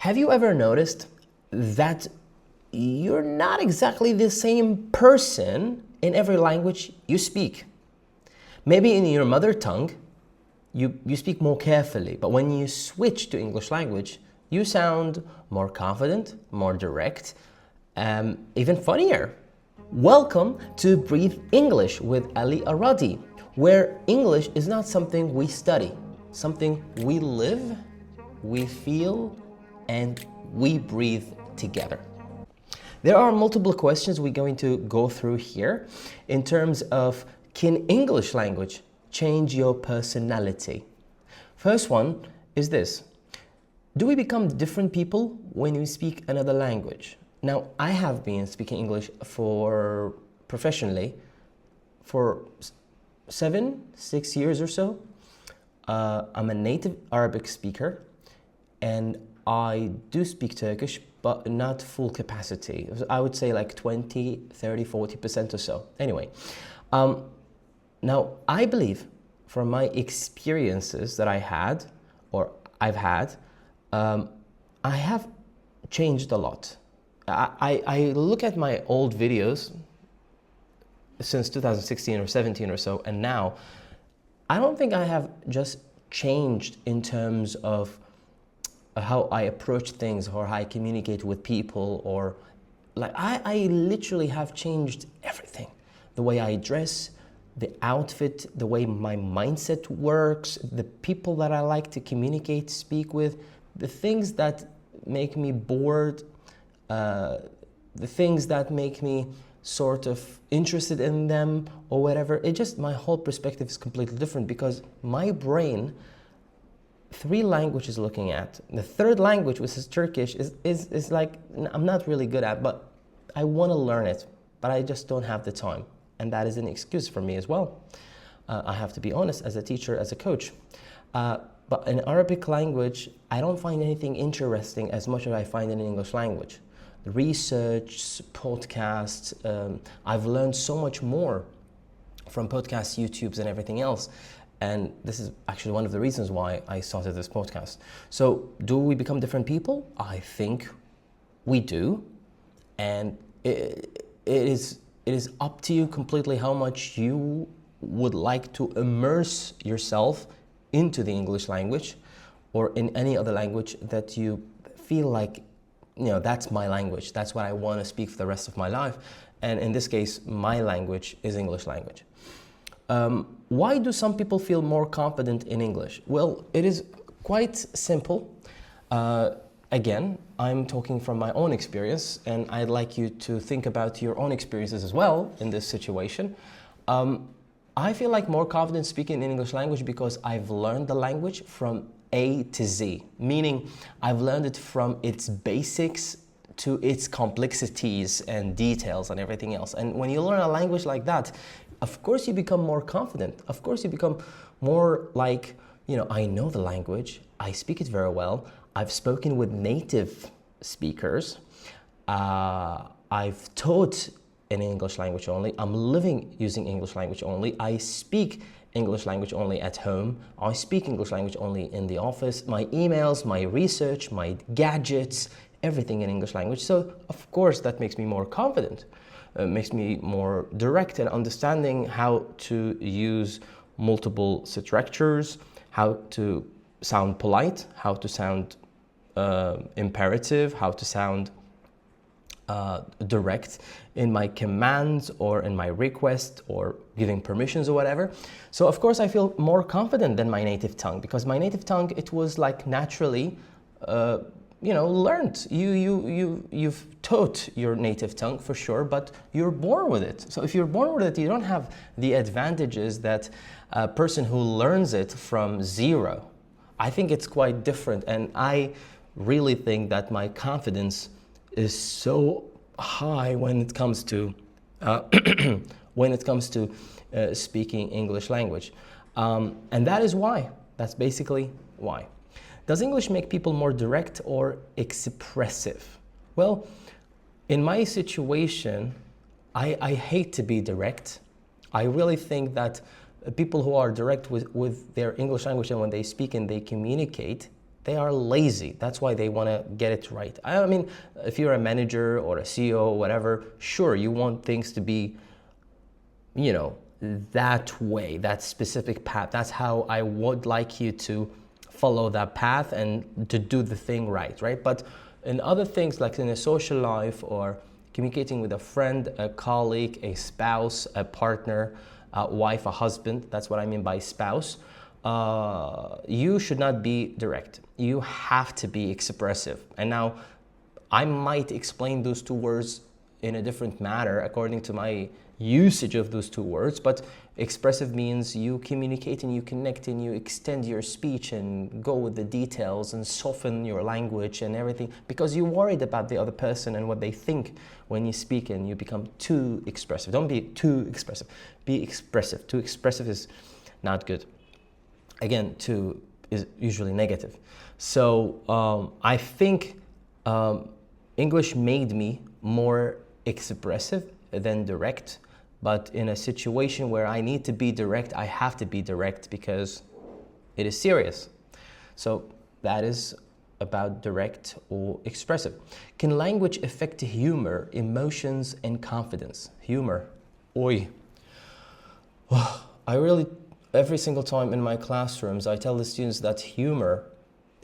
Have you ever noticed that you're not exactly the same person in every language you speak? Maybe in your mother tongue, you speak more carefully, but when you switch to English language, you sound more confident, more direct, even funnier. Welcome to Breathe English with Alradhi, where English is not something we study, something we live, we feel, and we breathe together. There are multiple questions we're going to go through here in terms of, can English language change your personality? First one is this: do we become different people when we speak another language? Now, I have been speaking English professionally for 6 years or so. I'm a native Arabic speaker, and I do speak Turkish, but not full capacity. I would say like 20, 30, 40% or so. Anyway, now I believe from my experiences that I've had, I have changed a lot. I look at my old videos since 2016 or 17 or so, and now I don't think I have just changed in terms of how I approach things or how I communicate with people, or like I literally have changed everything. The way I dress, the outfit, the way my mindset works, the people that I like to communicate, speak with, the things that make me bored, the things that make me sort of interested in them or whatever. My whole perspective is completely different because my brain, 3 languages looking at. The third language, which is Turkish, is like, I'm not really good at, but I want to learn it, but I just don't have the time. And that is an excuse for me as well. I have to be honest, as a teacher, as a coach. But in Arabic language, I don't find anything interesting as much as I find in English language. The research, podcasts, I've learned so much more from podcasts, YouTubes, and everything else. And this is actually one of the reasons why I started this podcast. So, do we become different people? I think we do. And it is up to you completely how much you would like to immerse yourself into the English language or in any other language that you feel like, that's my language. That's what I want to speak for the rest of my life. And in this case, my language is English language. Why do some people feel more confident in English? Well, it is quite simple. Again, I'm talking from my own experience, and I'd like you to think about your own experiences as well in this situation. I feel like more confident speaking in English language because I've learned the language from A to Z, meaning I've learned it from its basics to its complexities and details and everything else. And when you learn a language like that, of course you become more confident. Of course you become more like, I know the language, I speak it very well, I've spoken with native speakers, I've taught in English language only, I'm living using English language only, I speak English language only at home, I speak English language only in the office, my emails, my research, my gadgets, everything in English language. So of course that makes me more confident. Makes me more direct in understanding how to use multiple structures, how to sound polite, how to sound imperative, how to sound direct in my commands or in my request or giving permissions or whatever. So of course I feel more confident than my native tongue, because my native tongue, it was like naturally learned. You've taught your native tongue for sure, but you're born with it. So if you're born with it, you don't have the advantages that a person who learns it from zero. I think it's quite different, and I really think that my confidence is so high when it comes to speaking English language, and that is why. That's basically why. Does English make people more direct or expressive? Well, in my situation, I hate to be direct. I really think that people who are direct with their English language and when they speak and they communicate, They are lazy. That's why they want to get it right. I mean, if you're a manager or a CEO or whatever, sure, you want things to be, you know, that way, that specific path. That's how I would like you to follow that path and to do the thing right, right? But in other things, like in a social life or communicating with a friend, a colleague, a spouse, a partner, a wife, a husband, that's what I mean by spouse, you should not be direct. You have to be expressive. And now, I might explain those two words in a different manner according to my usage of those two words, but expressive means you communicate and you connect and you extend your speech and go with the details and soften your language and everything because you're worried about the other person and what they think when you speak, and you become too expressive. Don't be too expressive. Be expressive. Too expressive is not good. Again, too is usually negative. So I think English made me more expressive than direct, but in a situation where I need to be direct, I have to be direct because it is serious. So that is about direct or expressive. Can language affect humor, emotions, and confidence? Humor. Oi. Every single time in my classrooms, I tell the students that humor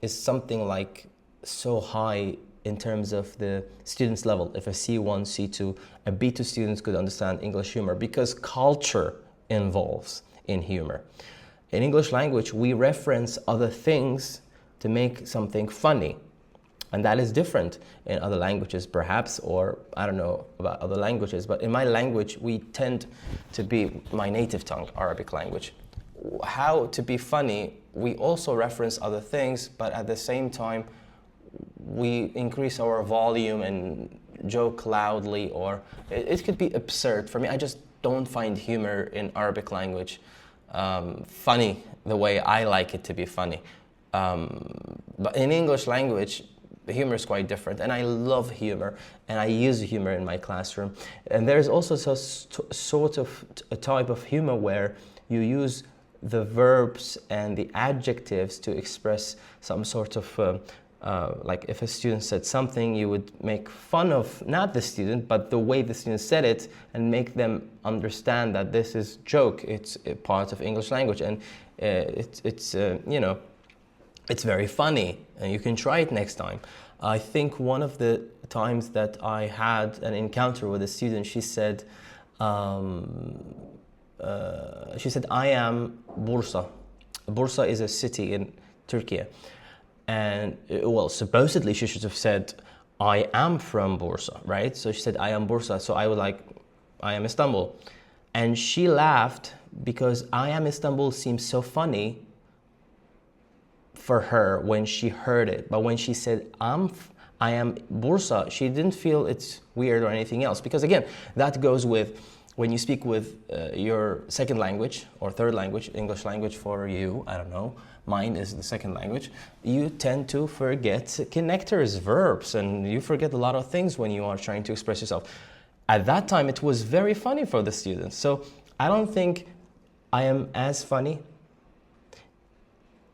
is something like so high in terms of the student's level. If a C1, C2, a B2 students could understand English humor because culture involves in humor. In English language, we reference other things to make something funny. And that is different in other languages, perhaps, or I don't know about other languages, but in my language, we tend to be my native tongue, Arabic language. How to be funny, we also reference other things, but at the same time, we increase our volume and joke loudly, or it could be absurd. For me, I just don't find humor in Arabic language funny the way I like it to be funny. But in English language, the humor is quite different, and I love humor, and I use humor in my classroom. And there's also sort of a type of humor where you use the verbs and the adjectives to express some sort of like if a student said something, you would make fun of not the student, but the way the student said it, and make them understand that this is joke. It's a part of English language, and it's you know, it's very funny, and you can try it next time. I think one of the times that I had an encounter with a student, she said, I am Bursa. Bursa is a city in Turkey. And well, supposedly she should have said, I am from Bursa, right? So she said, I am Bursa. So I was like, I am Istanbul. And she laughed because I am Istanbul seems so funny for her when she heard it. But when she said, I am Bursa, she didn't feel it's weird or anything else. Because again, that goes with when you speak with your second language or third language, English language for you, I don't know, mine is the second language, you tend to forget connectors, verbs, and you forget a lot of things when you are trying to express yourself. At that time, it was very funny for the students. So I don't think I am as funny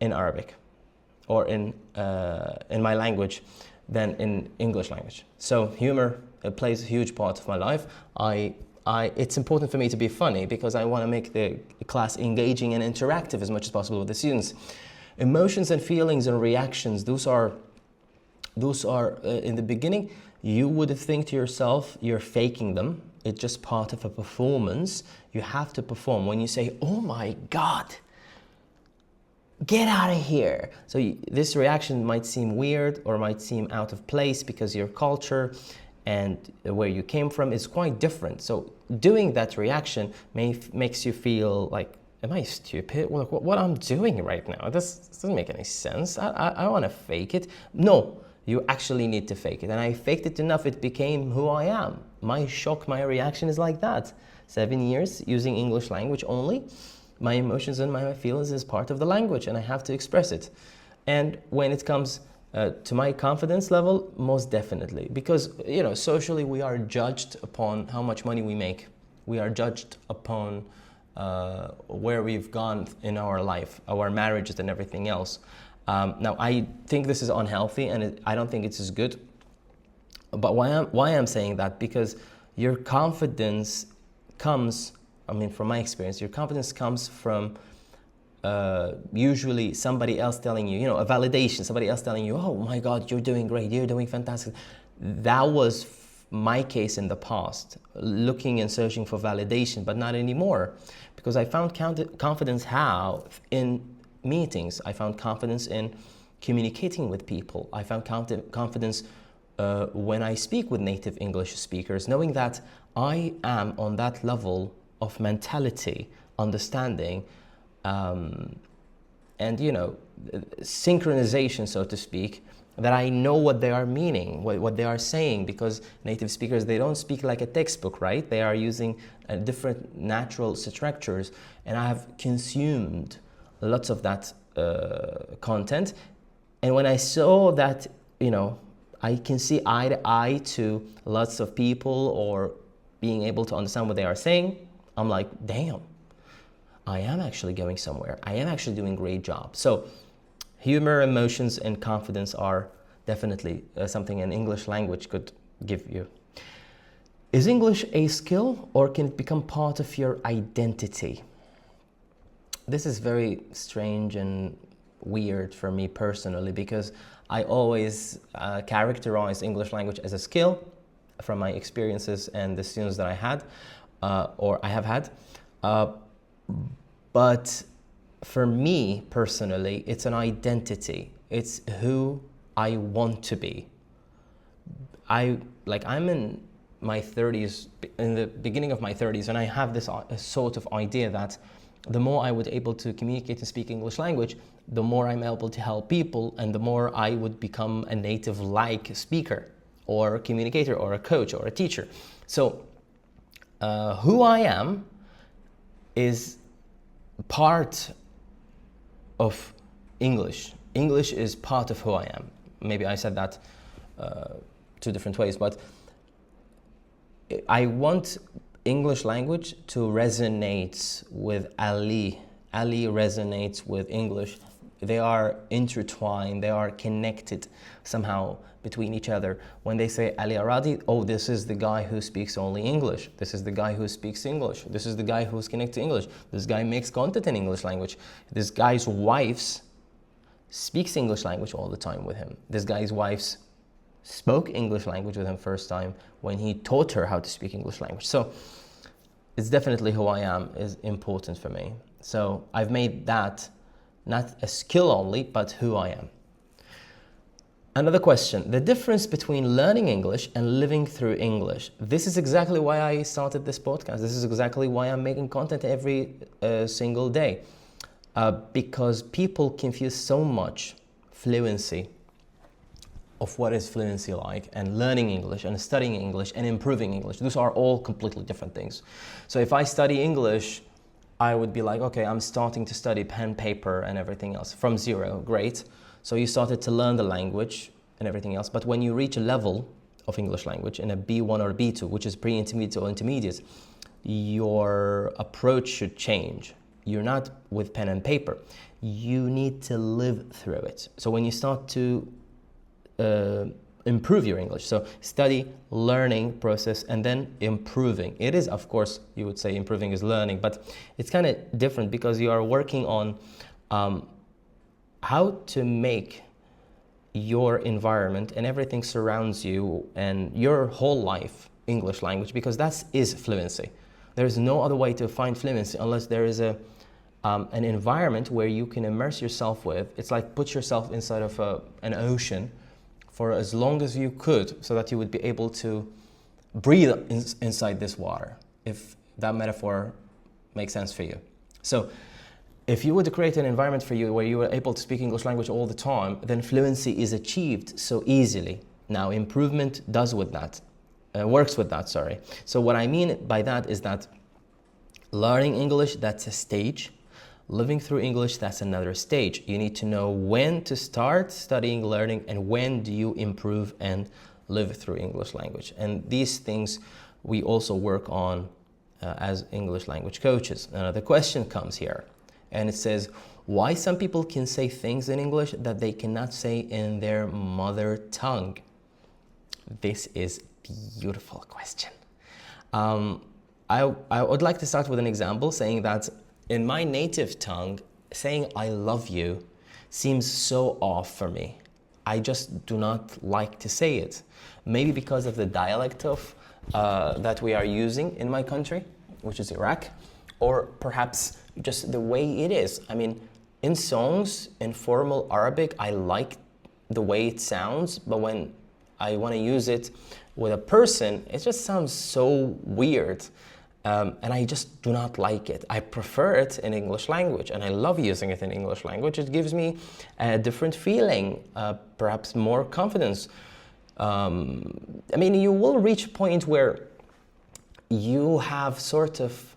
in Arabic or in my language than in English language. So humor plays a huge part of my life. It's important for me to be funny because I want to make the class engaging and interactive as much as possible with the students. Emotions and feelings and reactions, those are in the beginning, you would think to yourself, you're faking them. It's just part of a performance. You have to perform. When you say, oh my God, get out of here. So this reaction might seem weird or might seem out of place because your culture and where you came from is quite different. So doing that reaction makes you feel like, am I stupid? What I'm doing right now? This doesn't make any sense. I want to fake it. No, you actually need to fake it. And I faked it enough, it became who I am. My reaction is like that. 7 years using English language only. My emotions and my feelings is part of the language, and I have to express it. And when it comes to my confidence level, most definitely, because socially we are judged upon how much money we make. We are judged upon where we've gone in our life, our marriages and everything else. Now, I think this is unhealthy, and I don't think it's as good. But why I'm saying that? Because your confidence comes, I mean, from my experience, your confidence comes from usually somebody else telling you, a validation, somebody else telling you, oh my God, you're doing great, you're doing fantastic. That was my case in the past, looking and searching for validation, but not anymore. Because I found confidence in meetings. I found confidence in communicating with people. I found confidence when I speak with native English speakers, knowing that I am on that level of mentality, understanding, and synchronization, so to speak, that I know what they are meaning, what they are saying, because native speakers, they don't speak like a textbook, right? They are using different natural structures, and I have consumed lots of that content. And when I saw that, I can see eye to eye to lots of people, or being able to understand what they are saying, I'm like, damn, I am actually going somewhere. I am actually doing a great job. So humor, emotions, and confidence are definitely something an English language could give you. Is English a skill, or can it become part of your identity? This is very strange and weird for me personally, because I always characterize English language as a skill from my experiences and the students that I had, or I have had. But for me personally, it's an identity. It's who I want to be. I'm in my 30s, in the beginning of my 30s, and I have this sort of idea that the more I would able to communicate and speak English language, the more I'm able to help people, and the more I would become a native-like speaker or communicator or a coach or a teacher. So who I am is part of English. English is part of who I am. Maybe I said that two different ways, but I want English language to resonate with Ali. Ali resonates with English. They are intertwined, they are connected somehow between each other. When they say Ali Alradhi, oh, this is the guy who speaks only English. This is the guy who speaks English. This is the guy who's connected to English. This guy makes content in English language. This guy's wife speaks English language all the time with him. This guy's wife spoke English language with him first time when he taught her how to speak English language. So it's definitely who I am is important for me. So I've made that not a skill only, but who I am. Another question, the difference between learning English and living through English. This is exactly why I started this podcast. This is exactly why I'm making content every single day. Because people confuse so much fluency of what is fluency like, and learning English and studying English and improving English. Those are all completely different things. So if I study English, I would be like, okay, I'm starting to study pen, paper, and everything else from zero. Great. So you started to learn the language and everything else. But when you reach a level of English language in a B1 or B2, which is pre-intermediate or intermediate, your approach should change. You're not with pen and paper. You need to live through it. So when you start to improve your English, so study, learning process, and then improving. It is, of course, you would say improving is learning, but it's kind of different because you are working on how to make your environment and everything surrounds you and your whole life English language, because that is fluency. There is no other way to find fluency unless there is an environment where you can immerse yourself with. It's like put yourself inside of an ocean for as long as you could, so that you would be able to breathe inside this water, if that metaphor makes sense for you. So if you would create an environment for you where you are able to speak English language all the time, then fluency is achieved so easily. Now improvement does with that, works with that, sorry. So what I mean by that is that learning English, that's a stage. Living through English, that's another stage. You need to know when to start studying, learning, and when do you improve and live through English language. And these things we also work on as English language coaches. Now the question comes here. and it says, why some people can say things in English that they cannot say in their mother tongue. This is a beautiful question. I would like to start with an example, saying that in my native tongue, saying I love you seems so off for me. I just do not like to say it. Maybe because of the dialect of that we are using in my country, which is Iraq, or perhaps just the way it is. I mean, in songs, in formal Arabic, I like the way it sounds, but when I want to use it with a person, it just sounds so weird. And I just do not like it. I prefer it in English language, and I love using it in English language. It gives me a different feeling, perhaps more confidence. I mean, you will reach a point where you have sort of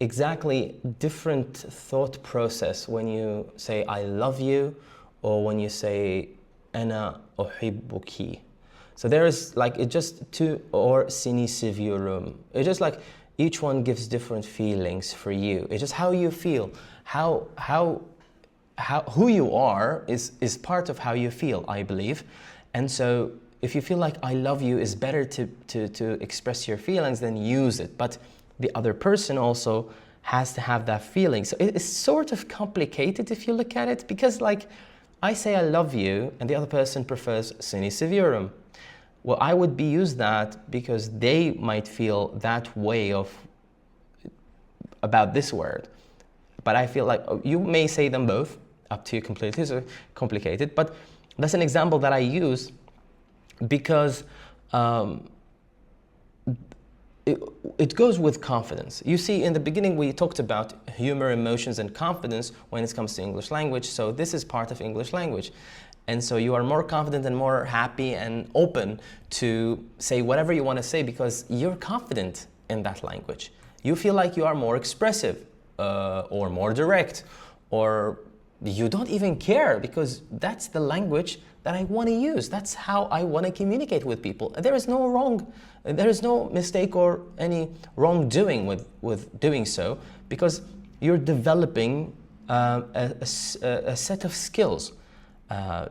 exactly different thought process when you say I love you, or when you say أنا أحبك. So there is like, it just two, or seni seviyorum. It's just like each one gives different feelings for you. It's just how you feel. Who you are is part of how you feel, I believe. And so if you feel like I love you is better to express your feelings, then use it. But the other person also has to have that feeling. So it's sort of complicated if you look at it, because like I say I love you and the other person prefers seni seviyorum. Well, I would use that because they might feel that way about this word. But I feel like you may say them both, up to you completely, so complicated. But that's an example that I use because it goes with confidence. You see, in the beginning we talked about humor, emotions, and confidence when it comes to English language. So this is part of English language. And so you are more confident and more happy and open to say whatever you want to say because you're confident in that language. You feel like you are more expressive or more direct, or you don't even care because that's the language that I want to use. That's how I want to communicate with people. There is no mistake or any wrongdoing with doing so, because you're developing a set of skills.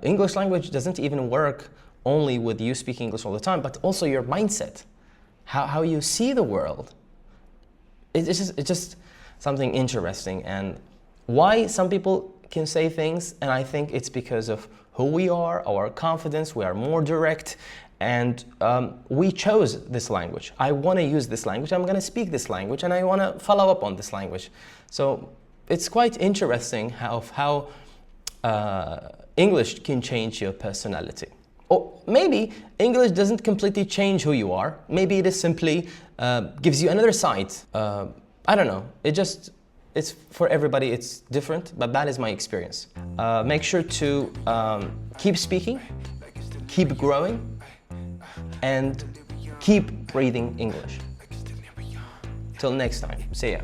English language doesn't even work only with you speaking English all the time, but also your mindset, how you see the world. It's just something interesting, and why some people can say things, and I think it's because of who we are, our confidence. We are more direct, and we chose this language. I want to use this language, I'm going to speak this language, and I want to follow up on this language. So it's quite interesting how English can change your personality. Or maybe English doesn't completely change who you are. Maybe it is simply gives you another side. I don't know. It's for everybody, it's different, but that is my experience. Make sure to keep speaking, keep growing, and keep reading English. Till next time, see ya.